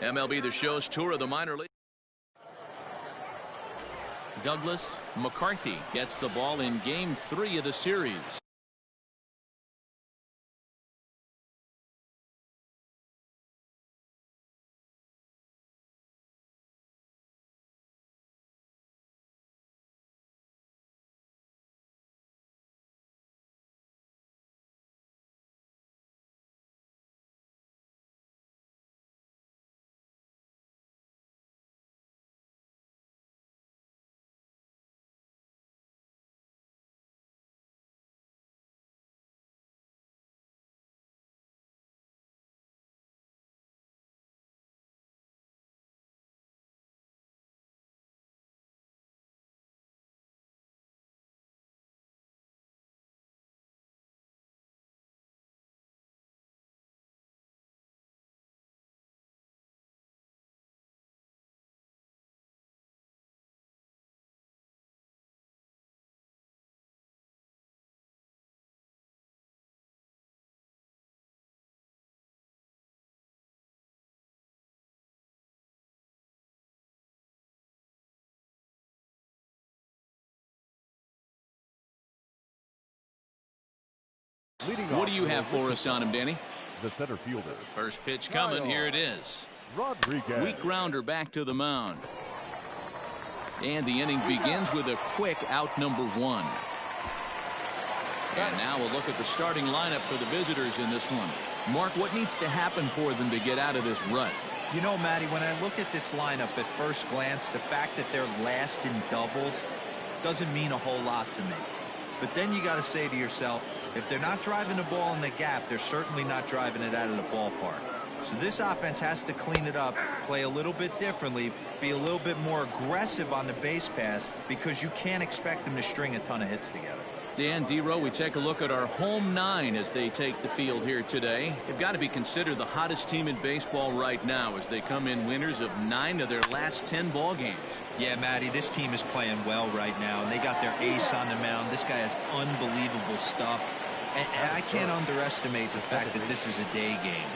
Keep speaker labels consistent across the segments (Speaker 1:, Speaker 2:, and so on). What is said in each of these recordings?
Speaker 1: MLB The Show's tour of the minor league. Douglas McCarthy gets the ball in Game 3 of the series. What do you have for us on him, Danny?
Speaker 2: The center fielder.
Speaker 1: First pitch coming. Here it is.
Speaker 2: Rodriguez.
Speaker 1: Weak grounder back to the mound. And the inning begins with a quick out number 1. And now we'll look at the starting lineup for the visitors in this one. Mark, what needs to happen for them to get out of this rut?
Speaker 3: You know, Matty, when I look at this lineup at first glance, the fact that they're last in doubles doesn't mean a whole lot to me. But then you got to say to yourself, if they're not driving the ball in the gap, they're certainly not driving it out of the ballpark. So this offense has to clean it up, play a little bit differently, be a little bit more aggressive on the base pass, because you can't expect them to string a ton of hits together.
Speaker 1: Dan, D-Row, we take a look at our home 9 as they take the field here today. They've got to be considered the hottest team in baseball right now as they come in winners of 9 of their last 10 ball games.
Speaker 3: Yeah, Matty, this team is playing well right now, and they got their ace on the mound. This guy has unbelievable stuff. And I can't underestimate the fact that this is a day game.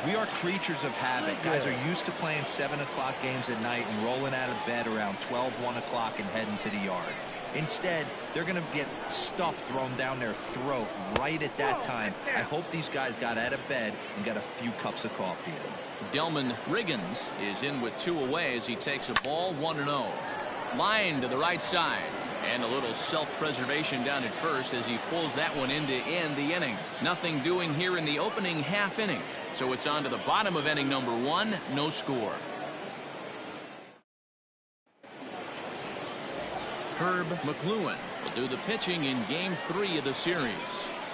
Speaker 3: We are creatures of habit. Guys are used to playing 7 o'clock games at night and rolling out of bed around 12, 1 o'clock and heading to the yard. Instead, they're going to get stuff thrown down their throat right at that time. I hope these guys got out of bed and got a few cups of coffee in them.
Speaker 1: Delman Riggins is in with 2 away as he takes a ball 1-0. Line to the right side. And a little self-preservation down at first as he pulls that one in to end the inning. Nothing doing here in the opening half inning. So it's on to the bottom of inning number 1. No score. Herb McLuhan will do the pitching in Game 3 of the series.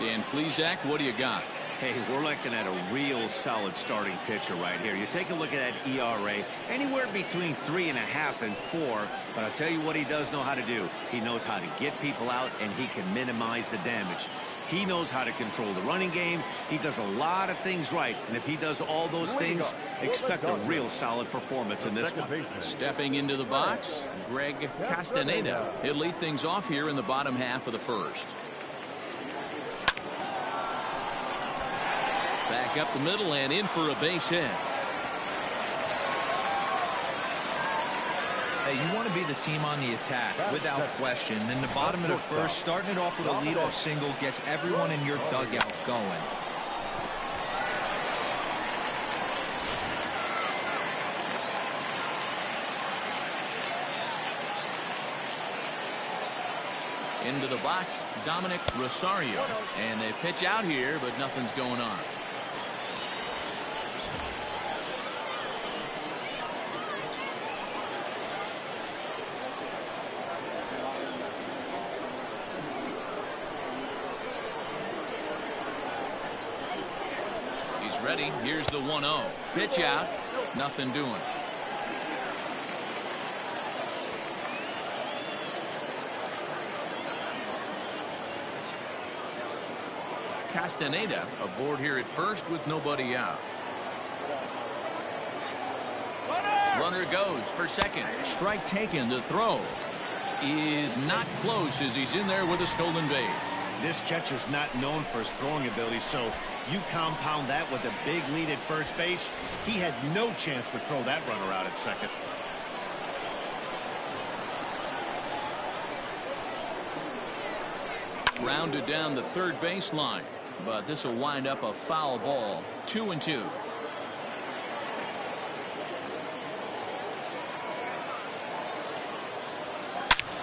Speaker 1: Dan Plesac, what do you got?
Speaker 4: Hey, we're looking at a real solid starting pitcher right here. You take a look at that ERA, anywhere between 3.5 and 4. But I'll tell you what he does know how to do. He knows how to get people out, and he can minimize the damage. He knows how to control the running game. He does a lot of things right. And if he does all those things, expect a real solid performance in this one.
Speaker 1: Stepping into the box, Greg Castaneda. He'll lead things off here in the bottom half of the first. Back up the middle and in for a base hit.
Speaker 3: Hey, you want to be the team on the attack, without question. In the bottom of the first, starting it off with a leadoff single gets everyone in your dugout going.
Speaker 1: Into the box, Dominic Rosario. And they pitch out here, but nothing's going on. Ready. Here's the 1-0. Pitch out. Nothing doing. Castaneda aboard here at first with nobody out. Runner goes for second. Strike taken. The throw. is not close as he's in there with a stolen base.
Speaker 4: This catcher's not known for his throwing ability, so you compound that with a big lead at first base. He had no chance to throw that runner out at second.
Speaker 1: Rounded down the third baseline, but this will wind up a foul ball. 2-2.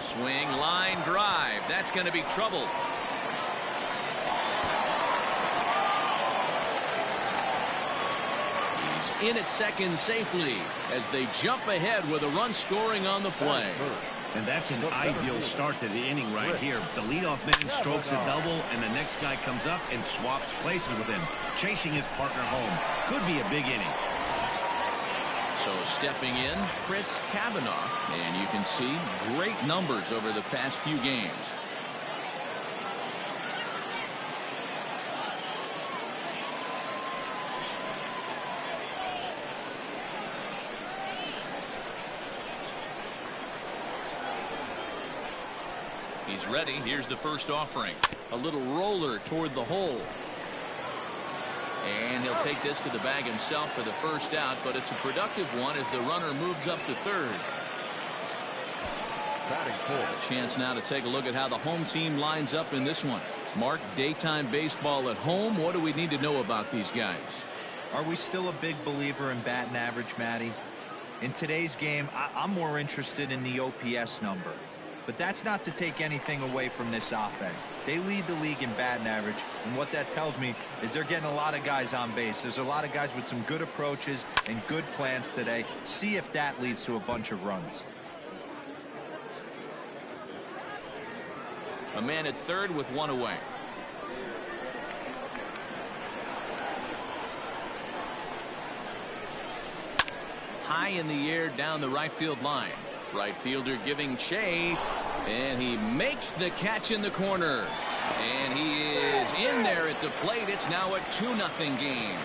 Speaker 1: Swing, line drive. That's going to be trouble. He's in at second safely as they jump ahead with a run scoring on the play.
Speaker 4: And that's an ideal start to the inning right here. The leadoff man strokes a double, and the next guy comes up and swaps places with him, chasing his partner home. Could be a big inning.
Speaker 1: So stepping in, Chris Kavanaugh, and you can see great numbers over the past few games. He's ready. Here's the first offering. A little roller toward the hole. And he'll take this to the bag himself for the first out, but it's a productive one as the runner moves up to third. A chance now to take a look at how the home team lines up in this one. Mark, daytime baseball at home. What do we need to know about these guys?
Speaker 3: Are we still a big believer in batting average, Matty? In today's game, I'm more interested in the OPS number. But that's not to take anything away from this offense. They lead the league in batting average, and what that tells me is they're getting a lot of guys on base. There's a lot of guys with some good approaches and good plans today. See if that leads to a bunch of runs.
Speaker 1: A man at third with one away. High in the air down the right field line. Right fielder giving chase, and he makes the catch in the corner. And he is in there at the plate. It's now a 2-0 game.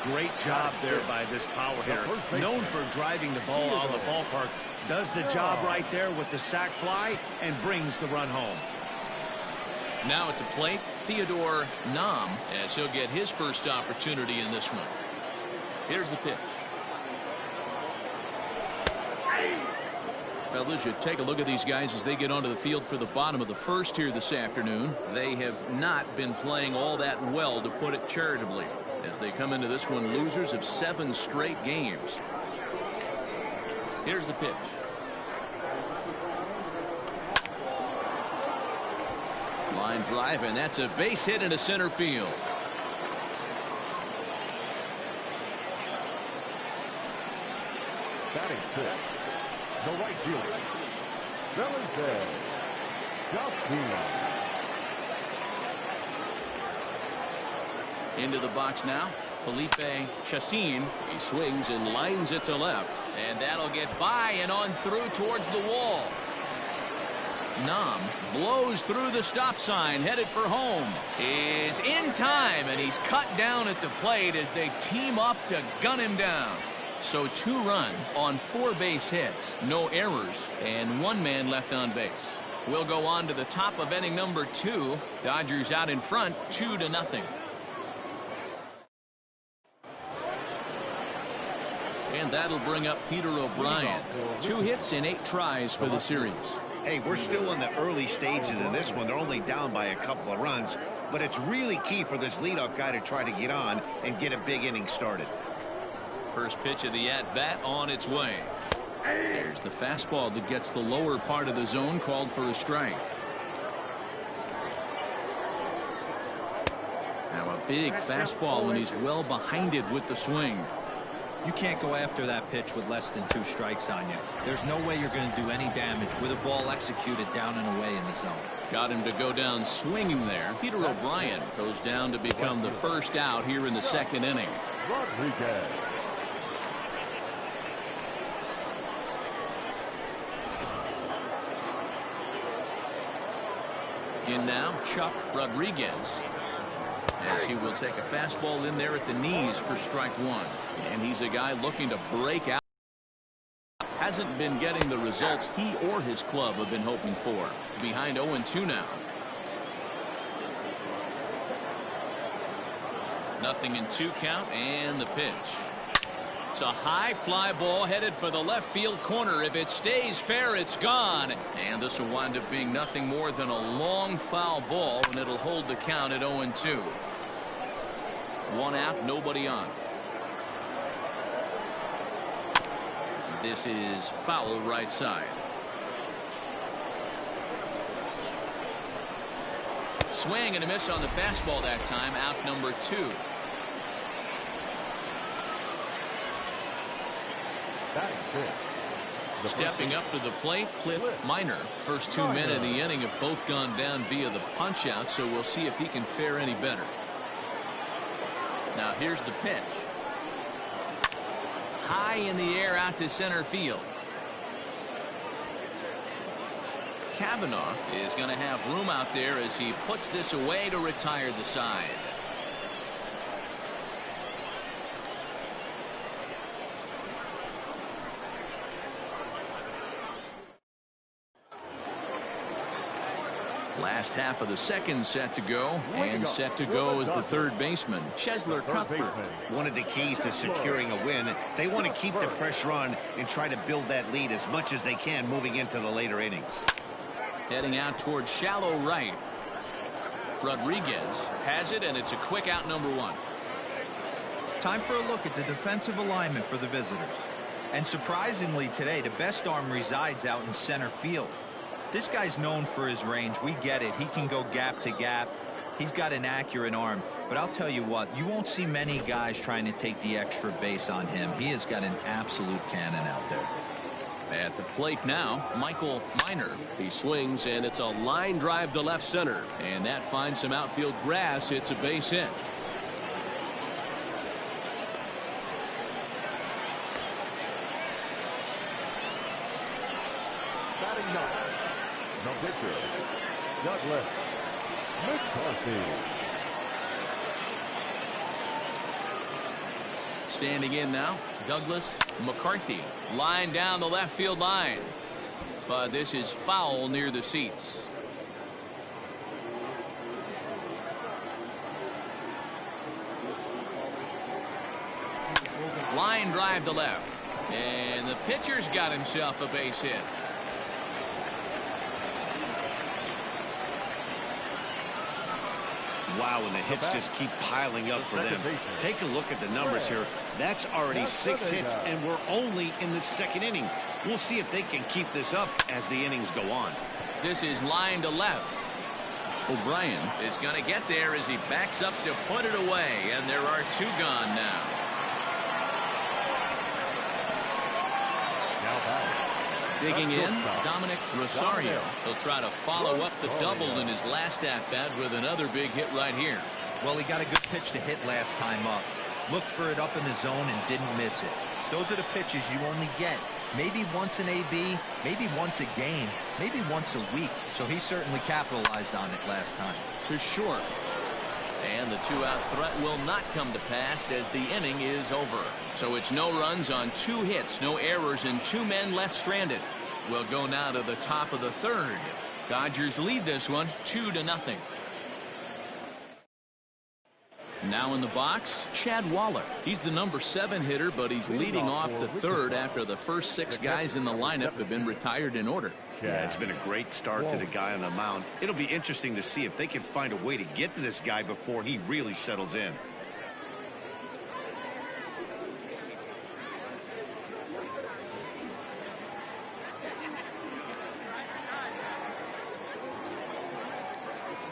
Speaker 4: Great job there by this power hitter. Known for driving the ball out of the ballpark. Does the job right there with the sac fly and brings the run home.
Speaker 1: Now at the plate, Theodore Nam, as he'll get his first opportunity in this one. Here's the pitch. Fellas, you take a look at these guys as they get onto the field for the bottom of the first here this afternoon. They have not been playing all that well, to put it charitably, as they come into this one losers of 7 straight games. Here's the pitch. Line drive, and that's a base hit into center field.
Speaker 2: Batting fifth, the right fielder,
Speaker 1: into the box now, Felipe Chacin. He swings and lines it to left, and that'll get by and on through towards the wall. Nam blows through the stop sign, headed for home. Is in time, and he's cut down at the plate as they team up to gun him down. So 2 runs on 4 base hits, no errors, and 1 man left on base. We'll go on to the top of inning number 2. Dodgers out in front, 2-0. And that'll bring up Peter O'Brien. 2 hits in 8 tries for the series.
Speaker 4: Hey, we're still in the early stages of this one. They're only down by a couple of runs, but it's really key for this leadoff guy to try to get on and get a big inning started.
Speaker 1: First pitch of the at-bat on its way. There's the fastball that gets the lower part of the zone, called for a strike. Now a big fastball, and he's well behind it with the swing.
Speaker 3: You can't go after that pitch with less than 2 strikes on you. There's no way you're going to do any damage with a ball executed down and away in the zone.
Speaker 1: Got him to go down swinging there. Peter O'Brien goes down to become the first out here in the 2nd inning.
Speaker 2: Rodriguez.
Speaker 1: In now, Chuck Rodriguez, as he will take a fastball in there at the knees for strike 1. And he's a guy looking to break out. hasn't been getting the results he or his club have been hoping for. Behind 0-2 now. 0-2 count, and the pitch. It's a high fly ball headed for the left field corner. If it stays fair, it's gone. And this will wind up being nothing more than a long foul ball, and it'll hold the count at 0-2. One out, nobody on. This is foul right side. Swing and a miss on the fastball that time. Out number 2. Stepping up to the plate, Cliff Minor. First 2 men of the inning have both gone down via the punch out, so we'll see if he can fare any better. Now here's the pitch. High in the air out to center field. Kavanaugh is going to have room out there as he puts this away to retire the side. Last half of the second set to go, and set to go is the third baseman, Chesler Cuthbert.
Speaker 4: One of the keys to securing a win, they want to keep the pressure on and try to build that lead as much as they can moving into the later innings.
Speaker 1: Heading out towards shallow right. Rodriguez has it, and it's a quick out, number 1.
Speaker 3: Time for a look at the defensive alignment for the visitors. And surprisingly today, the best arm resides out in center field. This guy's known for his range. We get it. He can go gap to gap. He's got an accurate arm. But I'll tell you what, you won't see many guys trying to take the extra base on him. He has got an absolute cannon out there.
Speaker 1: At the plate now, Michael Minor. He swings, and it's a line drive to left center. And that finds some outfield grass. It's a base hit.
Speaker 2: Batting 9. The pitcher, Douglas McCarthy.
Speaker 1: Standing in now, Douglas McCarthy. Line down the left field line. But this is foul near the seats. Line drive to left. And the pitcher's got himself a base hit.
Speaker 4: Wow, and the hits just keep piling up for them. Take a look at the numbers here. That's already 6 hits, and we're only in the second inning. We'll see if they can keep this up as the innings go on.
Speaker 1: This is line to left. O'Brien is going to get there as he backs up to put it away, and there are 2 gone now. Digging in, Dominic Rosario. He'll try to follow up the double in his last at-bat with another big hit right here.
Speaker 3: Well, he got a good pitch to hit last time up. Looked for it up in the zone and didn't miss it. Those are the pitches you only get. Maybe once an AB, maybe once a game, maybe once a week. So he certainly capitalized on it last time.
Speaker 1: To short. And the 2-out threat will not come to pass as the inning is over. So it's no runs on 2 hits, no errors, and 2 men left stranded. We'll go now to the top of the third. Dodgers lead this one 2-0. Now in the box, Chad Wallach. He's the number 7 hitter, but he's leading off the third after the first 6 guys in the lineup have been retired in order.
Speaker 4: Yeah, it's been a great start to the guy on the mound. It'll be interesting to see if they can find a way to get to this guy before he really settles in.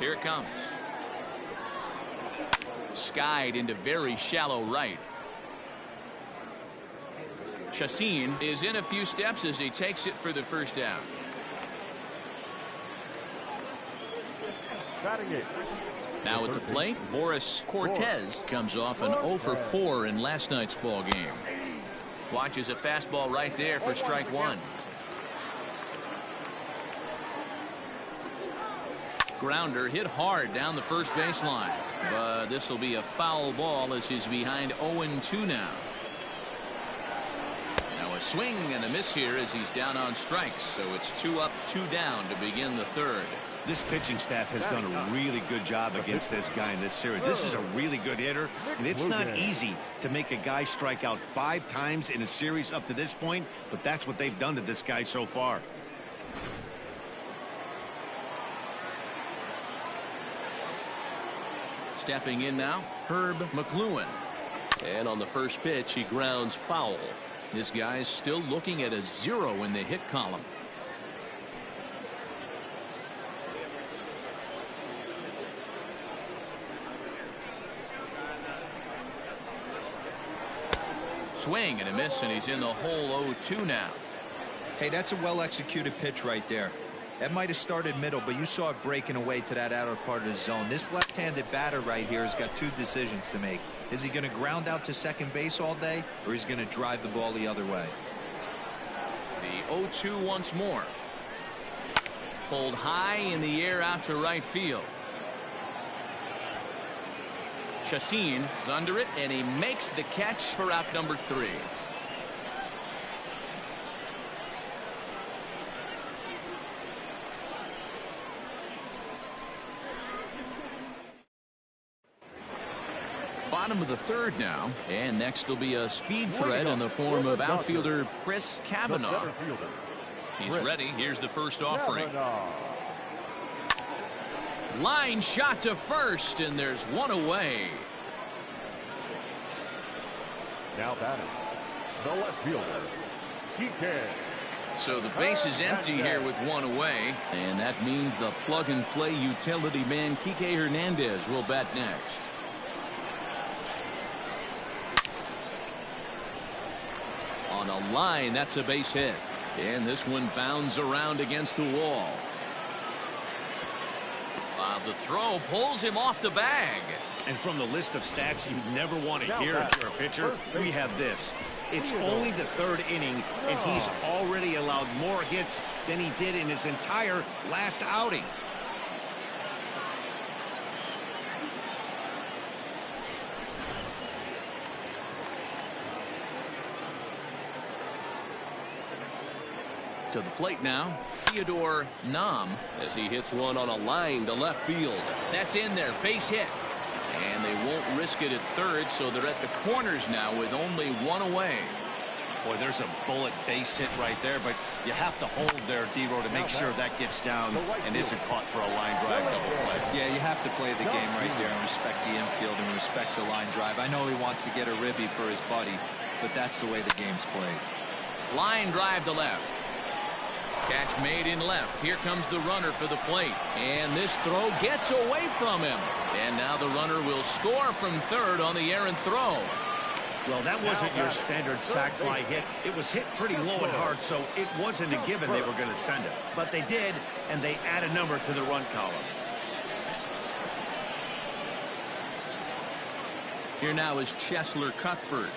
Speaker 1: Here it comes. Skied into very shallow right. Chacin is in a few steps as he takes it for the first down. Now at the plate, Boris Cortez comes off an 0 for 4 in last night's ball game. Watches a fastball right there for strike 1. Grounder hit hard down the first baseline, but this will be a foul ball as he's behind 0-2 now. Now a swing and a miss here as he's down on strikes. So it's 2 up, 2 down to begin the third.
Speaker 4: This pitching staff has done a really good job against this guy in this series. This is a really good hitter, and it's not easy to make a guy strike out 5 times in a series up to this point, but that's what they've done to this guy so far.
Speaker 1: Stepping in now, Herb McLuhan. And on the first pitch, he grounds foul. This guy's still looking at a 0 in the hit column. Swing and a miss, and he's in the hole 0-2 now.
Speaker 3: Hey, that's a well-executed pitch right there. That might have started middle, but you saw it breaking away to that outer part of the zone. This left-handed batter right here has got 2 decisions to make. Is he going to ground out to second base all day, or is he going to drive the ball the other way?
Speaker 1: The 0-2 once more. Pulled high in the air out to right field. Chacin is under it, and he makes the catch for out number 3. Bottom of the third now, and next will be a speed threat in the form of outfielder Chris Kavanaugh. He's ready. Here's the first offering. Line shot to first, and there's 1 away.
Speaker 2: Now batting, the left fielder, Kike.
Speaker 1: So the base is empty here with 1 away, and that means the plug-and-play utility man Kike Hernandez will bat next. On a line, that's a base hit, and this one bounds around against the wall. The throw pulls him off the bag.
Speaker 4: And from the list of stats you'd never want to hear if you're a pitcher, we have this. It's only the 3rd inning, and he's already allowed more hits than he did in his entire last outing.
Speaker 1: To the plate now, Theodore Nam, as he hits one on a line to left field. That's in there, base hit. And they won't risk it at third, so they're at the corners now with only 1 away.
Speaker 4: Boy, there's a bullet base hit right there, but you have to hold there, D-Row, to make sure that gets down and isn't caught for a line drive double play.
Speaker 3: Yeah, you have to play the game right there and respect the infield and respect the line drive. I know he wants to get a ribby for his buddy, but that's the way the game's played.
Speaker 1: Line drive to left. Catch made in left. Here comes the runner for the plate. And this throw gets away from him. And now the runner will score from third on the errant throw.
Speaker 4: Well, that wasn't your standard sac fly hit. It was hit pretty low and hard, so it wasn't a given they were going to send it. But they did, and they add a number to the run column.
Speaker 1: Here now is Cheslor Cuthbert.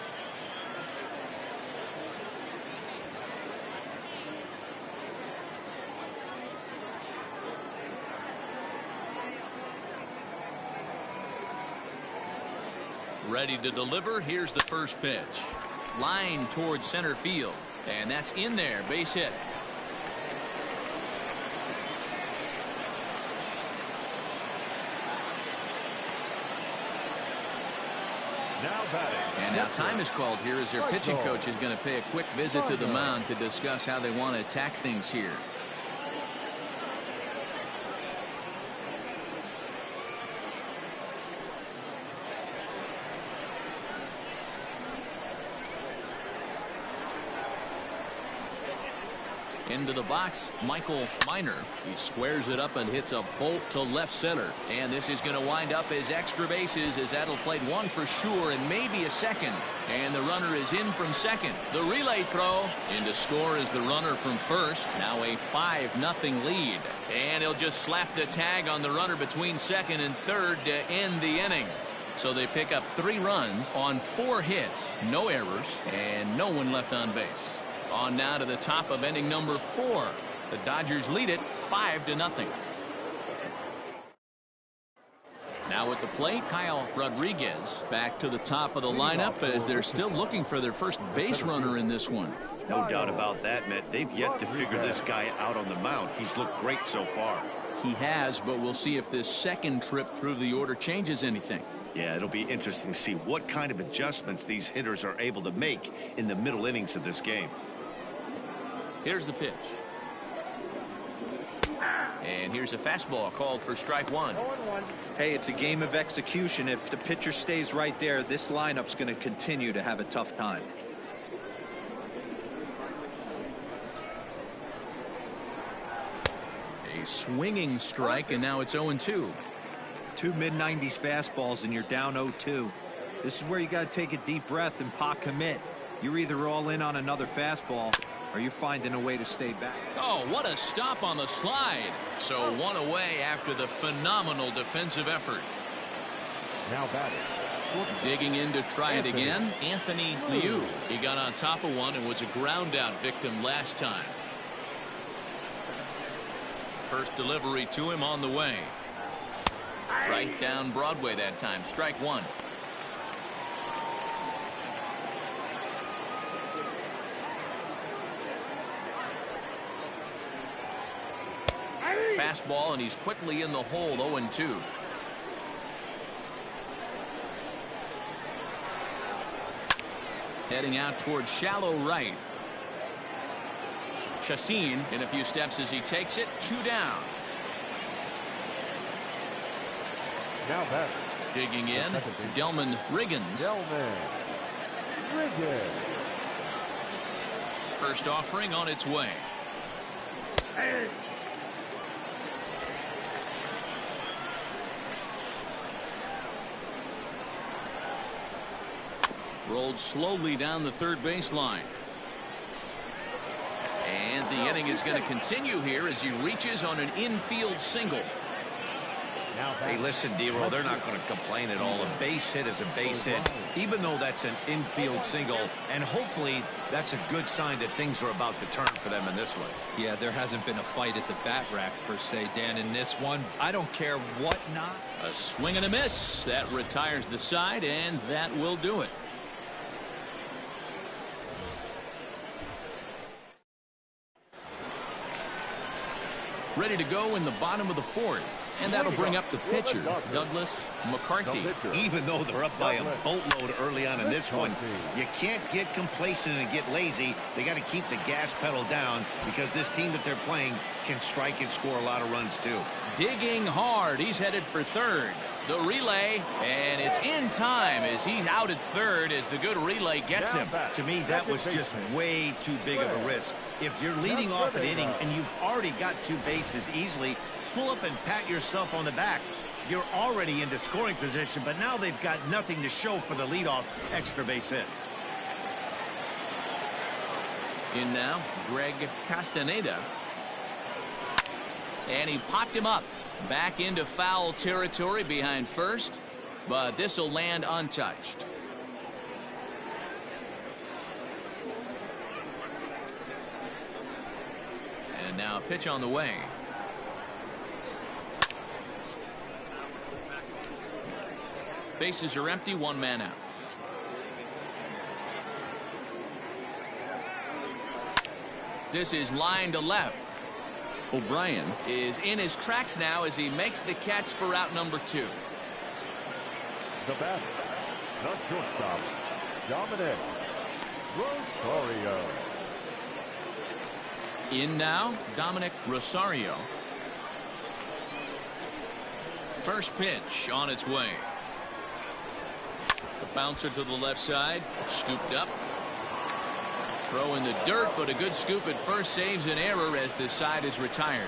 Speaker 1: Ready to deliver. Here's the first pitch. Line towards center field. And that's in there. Base hit. And now time is called here as their pitching coach is going to pay a quick visit to the mound to discuss how they want to attack things here. Into the box, Michael Minor. He squares it up and hits a bolt to left center. And this is going to wind up as extra bases, as that'll play 1 for sure and maybe a second. And the runner is in from second. The relay throw. In to score is the runner from first. Now a 5-0 lead. And he'll just slap the tag on the runner between second and third to end the inning. So they pick up 3 runs on 4 hits, no errors, and no one left on base. On now to the top of inning number 4. The Dodgers lead it 5-0. Now at the plate, Kyle Rodriguez back to the top of the lineup as they're still looking for their first base runner in this one.
Speaker 4: No doubt about that, Matt. They've yet to figure this guy out on the mound. He's looked great so far.
Speaker 1: He has, but we'll see if this second trip through the order changes anything.
Speaker 4: Yeah, it'll be interesting to see what kind of adjustments these hitters are able to make in the middle innings of this game.
Speaker 1: Here's the pitch. And here's a fastball called for strike one.
Speaker 3: Hey, it's a game of execution. If the pitcher stays right there, this lineup's going to continue to have a tough time.
Speaker 1: A swinging strike, and now it's 0-2.
Speaker 3: Two mid-90s fastballs, and you're down 0-2. This is where you got to take a deep breath and pot commit. You're either all in on another fastball, or you're finding a way to stay back.
Speaker 1: Oh, what a stop on the slide. So one away after the phenomenal defensive effort.
Speaker 2: Now batting.
Speaker 1: Digging in to try it again, Anthony Liu. He got on top of one and was a ground out victim last time. First delivery to him on the way. Right down Broadway that time. Strike one. Fastball, and he's quickly in the hole. 0-2. Heading out towards shallow right. Chassin in a few steps as he takes it. 2 down.
Speaker 2: Now batting.
Speaker 1: Digging in, Delman Riggins. First offering on its way. Rolled slowly down the third baseline. And the inning is going to continue here as he reaches on an infield single.
Speaker 4: Hey, listen, D-Roll, they're not going to complain at all. A base hit is a base hit, even though that's an infield single. And hopefully that's a good sign that things are about to turn for them in this one.
Speaker 3: Yeah, there hasn't been a fight at the bat rack, per se, Dan, in this one. I don't care what not.
Speaker 1: A swing and a miss. That retires the side, and that will do it. Ready to go in the bottom of the fourth, and that'll bring up the pitcher, Douglas McCarthy.
Speaker 4: Even though they're up by a boatload early on in this one, you can't get complacent and get lazy. They got to keep the gas pedal down because this team that they're playing can strike and score a lot of runs too.
Speaker 1: Digging hard. He's headed for third. The relay, and it's in time as he's out at third as the good relay gets him.
Speaker 4: To me, that was just way too big of a risk. If you're leading off an inning and you've already got 2 bases easily, pull up and pat yourself on the back. You're already into scoring position, but now they've got nothing to show for the leadoff extra base hit.
Speaker 1: In now, Greg Castaneda. And he popped him up. Back into foul territory behind first, but this will land untouched. And now a pitch on the way. Bases are empty, 1 man out. This is line to left. O'Brien is in his tracks now as he makes the catch for out number 2.
Speaker 2: The batter, the shortstop, Dominic Rosario.
Speaker 1: In now, Dominic Rosario. First pitch on its way. The bouncer to the left side, scooped up. Throw in the dirt, but a good scoop at first saves an error as the side is retired.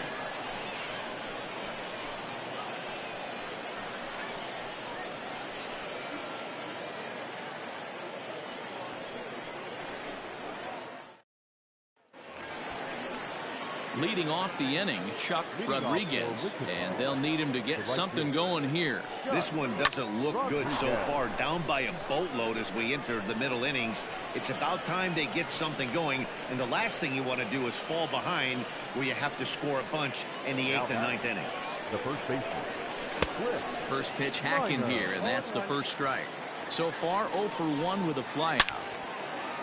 Speaker 1: Leading off the inning, Chuck Rodriguez, and they'll need him to get something going here.
Speaker 4: This one doesn't look good so far. Down by a boatload as we enter the middle innings. It's about time they get something going, and the last thing you want to do is fall behind where you have to score a bunch in the 8th and 9th inning.
Speaker 2: The first baseman.
Speaker 1: First pitch hacking here, and that's the first strike. So far, 0 for 1 with a flyout.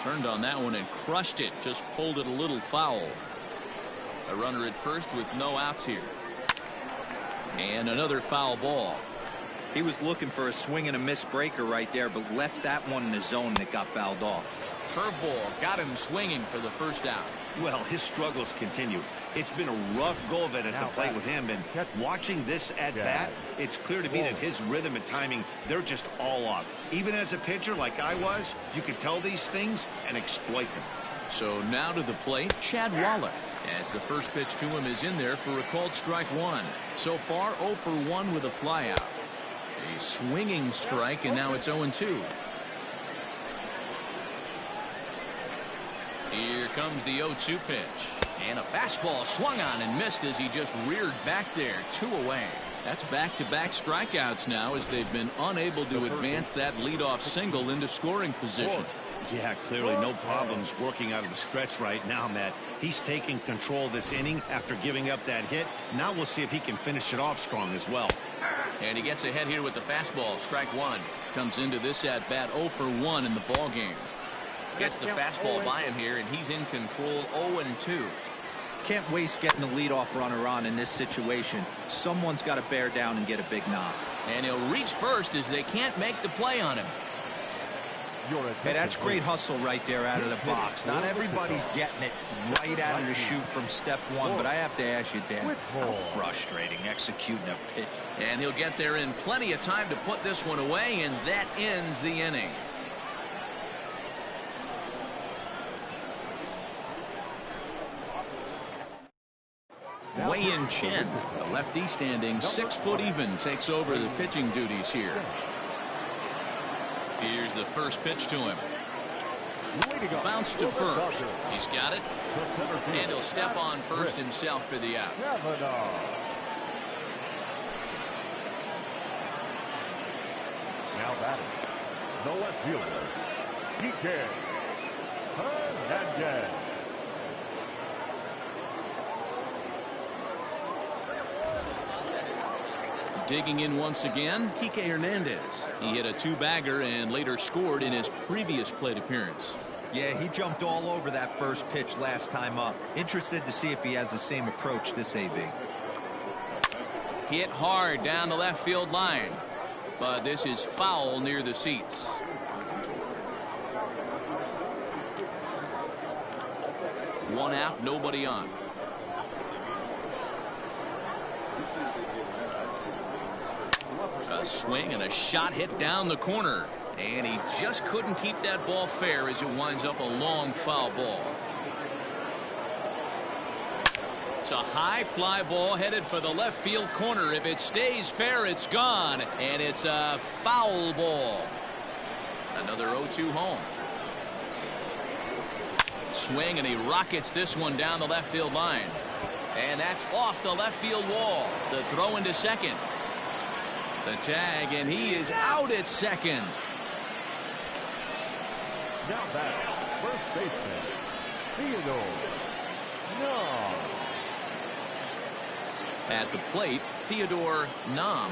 Speaker 1: Turned on that one and crushed it. Just pulled it a little foul. A runner at first with no outs here. And another foul ball.
Speaker 3: He was looking for a swing and a miss breaker right there, but left that one in the zone that got fouled off.
Speaker 1: Curveball got him swinging for the first out.
Speaker 4: Well, his struggles continue. It's been a rough go of it at the plate with him, and watching this at bat, it's clear to me that his rhythm and timing, they're just all off. Even as a pitcher like I was, you can tell these things and exploit them.
Speaker 1: So now to the plate, Chad Wallach, as the first pitch to him is in there for a called strike one. So far 0 for 1 with a flyout. A swinging strike, and now it's 0-2. Here comes the 0-2 pitch. And a fastball swung on and missed as he just reared back there. 2 away. That's back-to-back strikeouts now as they've been unable to advance that leadoff single into scoring position.
Speaker 4: Yeah, clearly no problems working out of the stretch right now, Matt. He's taking control of this inning after giving up that hit. Now we'll see if he can finish it off strong as well.
Speaker 1: And he gets ahead here with the fastball. Strike one. Comes into this at bat 0 for 1 in the ball game. Gets the fastball by him here, and he's in control. 0-2.
Speaker 3: Can't waste getting the leadoff runner on in this situation. Someone's got to bear down and get a big knock.
Speaker 1: And he'll reach first as they can't make the play on him.
Speaker 3: Hey, that's great hustle right there out of the box. Not everybody's getting it right out of the chute from step one, but I have to ask you, Dan, how frustrating executing a pitch.
Speaker 1: And he'll get there in plenty of time to put this one away, and that ends the inning. Wei-Yin Chen, a lefty standing 6 foot even, takes over the pitching duties here. Here's the first pitch to him. Bounce to first. He's got it. And he'll step on first himself for the out.
Speaker 2: Now batting, the left fielder, PK Hernandez.
Speaker 1: Digging in once again, Kike Hernandez. He hit a 2-bagger and later scored in his previous plate appearance.
Speaker 3: Yeah, he jumped all over that first pitch last time up. Interested to see if he has the same approach this AB.
Speaker 1: Hit hard down the left field line, but this is foul near the seats. One out, nobody on. A swing and a shot hit down the corner, and he just couldn't keep that ball fair as it winds up a long foul ball. It's a high fly ball headed for the left field corner. If it stays fair, it's gone, and it's a foul ball. Another 0-2 home. Swing, and he rockets this one down the left field line, and that's off the left field wall. The throw into second. The tag, and he is out at second.
Speaker 2: Now back, first baseman, Theodore Nam.
Speaker 1: At the plate, Theodore Nam.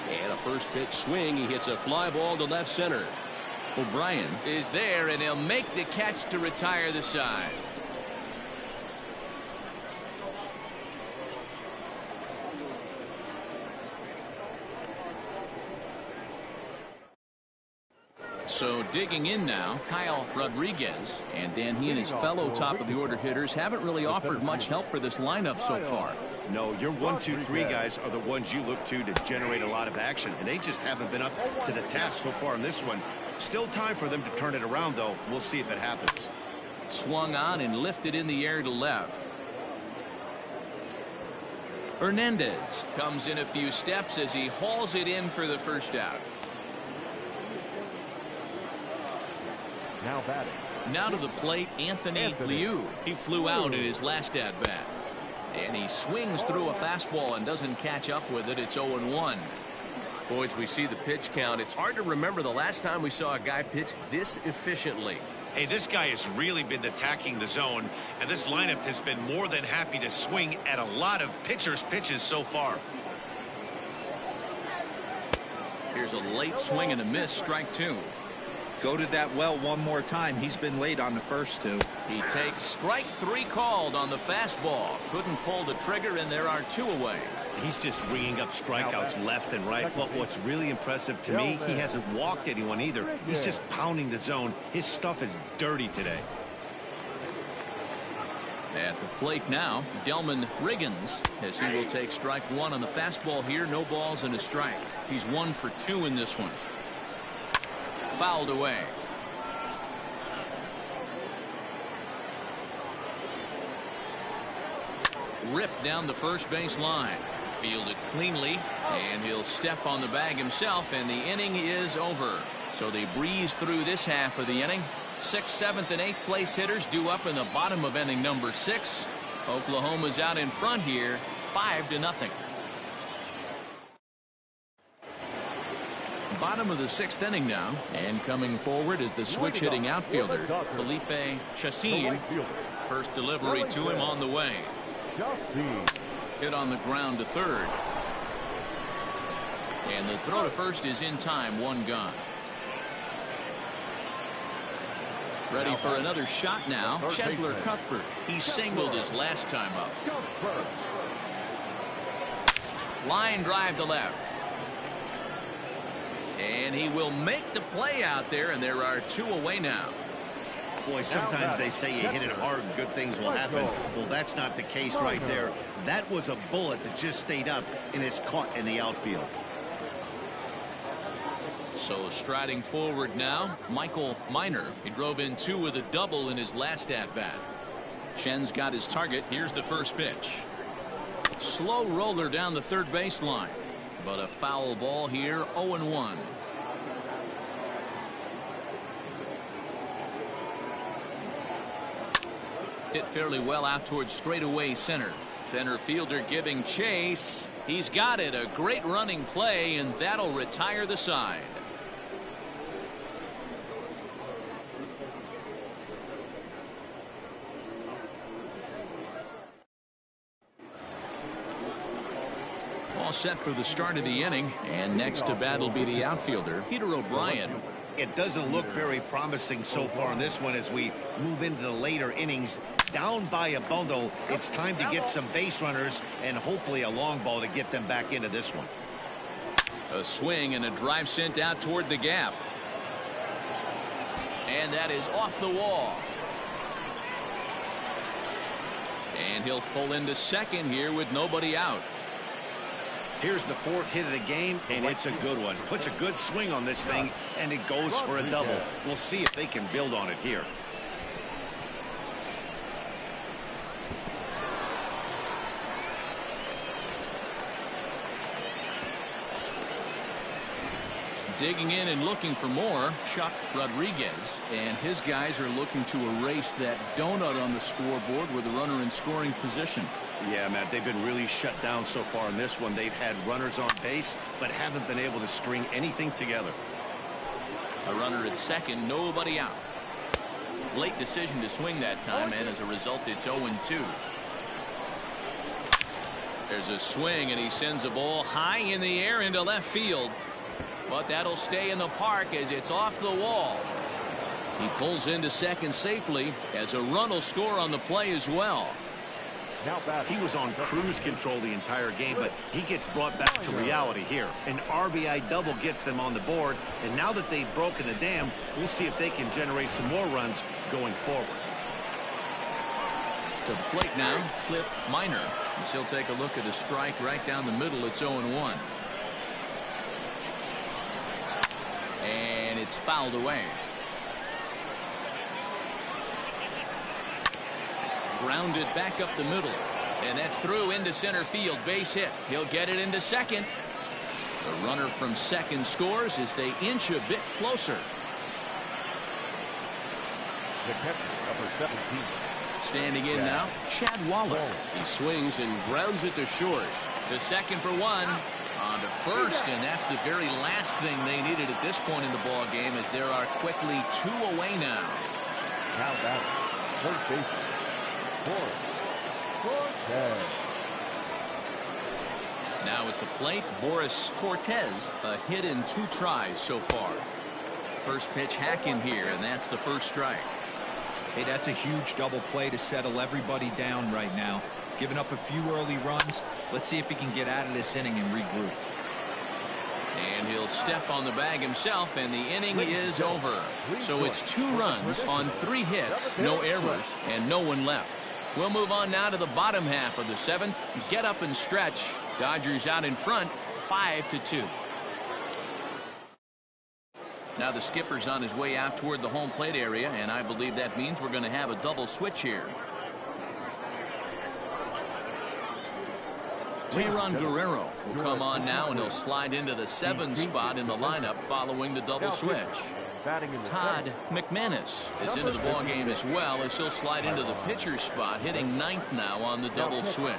Speaker 1: And a first pitch swing. He hits a fly ball to left center. O'Brien is there, and he'll make the catch to retire the side. So digging in now, Kyle Rodriguez. And Dan, he and his fellow top of the order hitters haven't really offered much help for this lineup so far.
Speaker 4: No, your 1, 2, 3 guys are the ones you look to generate a lot of action, and they just haven't been up to the task so far in this one. Still time for them to turn it around, though. We'll see if it happens.
Speaker 1: Swung on and lifted in the air to left. Hernandez comes in a few steps as he hauls it in for the first out.
Speaker 2: Now batting.
Speaker 1: Now to the plate, Anthony Liu. He flew out in his last at-bat. And he swings through a fastball and doesn't catch up with it. It's 0-1. Boys, we see the pitch count. It's hard to remember the last time we saw a guy pitch this efficiently.
Speaker 4: Hey, this guy has really been attacking the zone, and this lineup has been more than happy to swing at a lot of pitchers' pitches so far.
Speaker 1: Here's a late swing and a miss, strike two.
Speaker 3: Go to that well one more time. He's been late on the first two.
Speaker 1: He takes strike 3 called on the fastball. Couldn't pull the trigger, and there are 2 away.
Speaker 4: He's just ringing up strikeouts left and right. But what's really impressive to me, he hasn't walked anyone either. He's just pounding the zone. His stuff is dirty today.
Speaker 1: At the plate now, Delman Riggins, as he will take strike 1 on the fastball here. No balls and a strike. He's 1 for 2 in this one. Fouled away. Ripped down the first base line. Fielded cleanly, and he'll step on the bag himself, and the inning is over. So they breeze through this half of the inning. 6th, 7th, and 8th place hitters due up in the bottom of inning number 6. Oklahoma's out in front here, 5-0. Bottom of the 6th inning now, and coming forward is the switch hitting outfielder Felipe Chacin. First delivery to him on the way. Hit on the ground to third, and the throw to first is in time. 1 gone. Ready for another shot now. Chesler Cuthbert. He singled his last time up. Line drive to left. And he will make the play out there, and there are 2 away now.
Speaker 4: Boy, sometimes they say you hit it hard and good things will happen. Well, that's not the case right there. That was a bullet that just stayed up and is caught in the outfield.
Speaker 1: So striding forward now, Michael Minor. He drove in 2 with a double in his last at-bat. Chen's got his target. Here's the first pitch. Slow roller down the third baseline, but a foul ball here. 0-1. Hit fairly well out towards straightaway center. Center fielder giving chase. He's got it. A great running play, and that'll retire the side. All set for the start of the inning, and next to bat will be the outfielder Peter O'Brien.
Speaker 4: It doesn't look very promising so far in this one as we move into the later innings. Down by a bundle, it's time to get some base runners and hopefully a long ball to get them back into this one.
Speaker 1: A swing and a drive sent out toward the gap. And that is off the wall. And he'll pull into second here with nobody out.
Speaker 4: Here's the 4th hit of the game, and it's a good one. Puts a good swing on this thing, and it goes for a double. We'll see if they can build on it here.
Speaker 1: Digging in and looking for more, Chuck Rodriguez, and his guys are looking to erase that donut on the scoreboard with a runner in scoring position.
Speaker 4: Yeah, Matt, they've been really shut down so far in this one. They've had runners on base, but haven't been able to string anything together.
Speaker 1: A runner at second, nobody out. Late decision to swing that time, and as a result, it's 0-2. There's a swing, and he sends a ball high in the air into left field. But that'll stay in the park as it's off the wall. He pulls into second safely as a run will score on the play as well.
Speaker 4: He was on cruise control the entire game, but he gets brought back to reality here. An RBI double gets them on the board, and now that they've broken the dam, we'll see if they can generate some more runs going forward.
Speaker 1: To the plate now, Cliff Minor. He'll take a look at a strike right down the middle. It's 0-1. And it's fouled away. Grounded back up the middle, and that's through into center field. Base hit. He'll get it into second. The runner from second scores as they inch a bit closer.
Speaker 2: The catcher, number 17.
Speaker 1: Standing in now, Chad Waller. He swings and grounds it to short. The second for one. On to first, and that's the very last thing they needed at this point in the ball game, as there are quickly 2 away now.
Speaker 2: Now back, third baseman, Cortez.
Speaker 1: Now at the plate, Boris Cortez, a hit in 2 tries so far. first pitch hacking here, and that's the first strike.
Speaker 3: Hey, that's a huge double play to settle everybody down right now. Giving up a few early runs. Let's see if he can get out of this inning and regroup.
Speaker 1: And he'll step on the bag himself, and the inning is over. So it's 2 runs on 3 hits, no errors, and no one left. We'll move on now to the bottom half of the 7th. Get up and stretch. Dodgers out in front, 5-2. Now the skipper's on his way out toward the home plate area, and I believe that means we're going to have a double switch here. Tayron Guerrero will come on now, and he'll slide into the 7th spot in the lineup following the double switch. Todd McManus is into the ballgame as well, as he'll slide into the pitcher's spot, hitting 9th now on the double switch.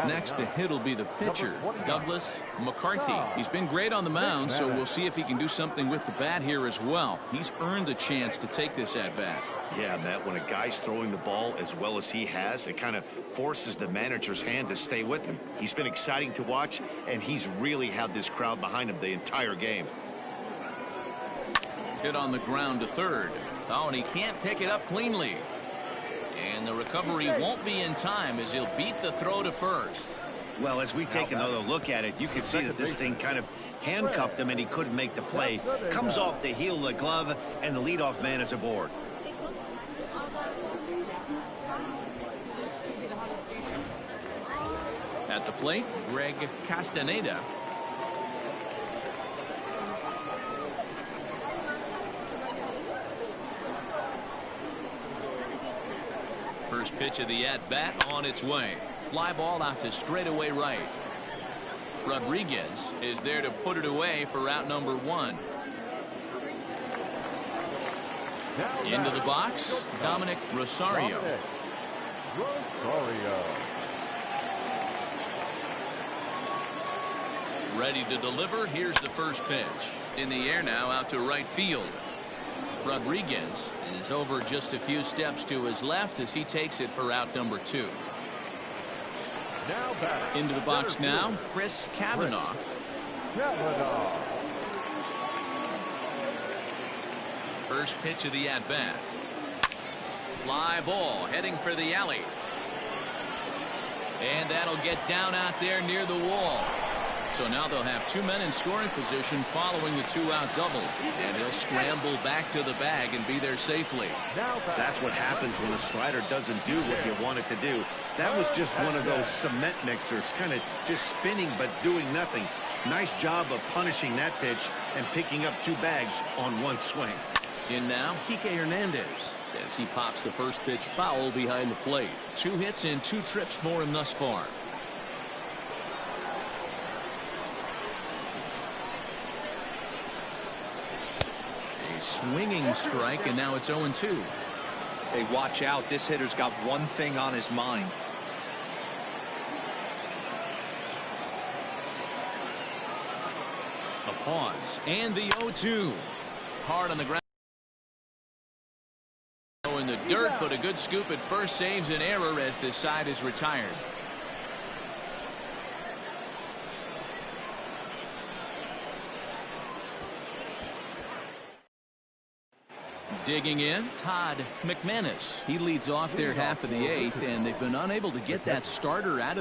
Speaker 1: Next to hit will be the pitcher, Douglas McCarthy. He's been great on the mound, so we'll see if he can do something with the bat here as well. He's earned the chance to take this at bat.
Speaker 4: Yeah, Matt, when a guy's throwing the ball as well as he has, it kind of forces the manager's hand to stay with him. He's been exciting to watch, and he's really had this crowd behind him the entire game.
Speaker 1: Hit on the ground to third. Oh, and he can't pick it up cleanly. And the recovery won't be in time, as he'll beat the throw to first.
Speaker 4: Well, as we take another look at it, you can see that this thing kind of handcuffed him, and he couldn't make the play. Comes off the heel of the glove, and the leadoff man is aboard.
Speaker 1: At the plate, Greg Castaneda. First pitch of the at-bat on its way. Fly ball out to straightaway right. Rodriguez is there to put it away for out number 1. Into the box, Dominic Rosario. Ready to deliver. Here's the first pitch. In the air now, out to right field. Rodriguez is over just a few steps to his left as he takes it for out number 2. Into the box now, Chris Kavanaugh. First pitch of the at-bat. Fly ball heading for the alley. And that'll get down out there near the wall. So now they'll have 2 men in scoring position following the 2-out double. And he'll scramble back to the bag and be there safely.
Speaker 4: That's what happens when a slider doesn't do what you want it to do. That was just one of those cement mixers, kind of just spinning but doing nothing. Nice job of punishing that pitch and picking up 2 bags on 1 swing.
Speaker 1: In now, Kike Hernandez, as he pops the first pitch foul behind the plate. 2 hits in 2 trips for him thus far. Swinging strike, and now it's 0-2.
Speaker 3: Hey, watch out. This hitter's got one thing on his mind.
Speaker 1: A pause, and the 0-2. Hard on the ground. In the dirt, but a good scoop at first saves an error as this side is retired. Digging in, Todd McManus. He leads off their half of the 8th, and they've been unable to get that starter out of